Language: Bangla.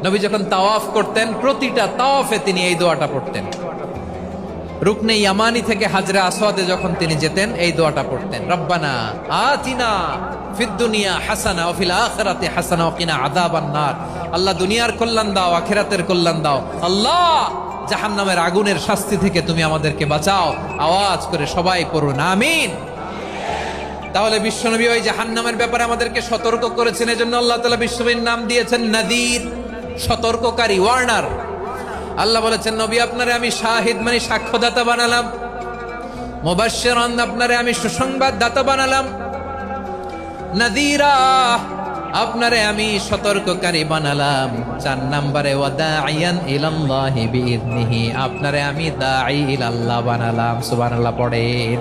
নবী যখন তাওয়াফ করতেন প্রতিটা তাওয়াফে তিনি এই দোয়াটা পড়তেন। রুকনে ইয়ামানি থেকে হাজরে আসওয়াদে যখন তিনি যেতেন এই দোয়াটা পড়তেন, রব্বানা আতিনা ফিদ দুনিয়া হাসানা ওয়া ফিল আখিরাতি হাসানা ওয়া কিনা আযাবান নার। আল্লাহ দুনিয়ার কল্যাণ দাও, আখিরাতের কল্যাণ দাও। আল্লাহ জাহান্নামের আগুনের শাস্তি থেকে তুমি আমাদেরকে বাঁচাও। আওয়াজ করে সবাই পড়ুন আমিন। তাহলে বিশ্বনবী ওই জাহান্নামের ব্যাপারে আমাদেরকে সতর্ক করেছেন, এজন্য আল্লাহ তাআলা বিশ্বনবীর নাম দিয়েছেন নাদির, সতর্ককারী, ওয়ার্নার। আল্লাহ বলেছেন নবী আপনারে আমি শাহিদ মানে সাক্ষ্যদাতা বানালাম, মুবাশশিরান আপনারে আমি সুসংবাদদাতা বানালাম, নাযীরা আপনারে আমি সতর্ককারী বানালাম। 4 নম্বরে ওয়াদাইয়ান ইলাল্লাহি বিইذনিহি আপনারে আমি দাঈ ইলাল্লাহ বানালাম। সুবহানাল্লাহ পড়েন।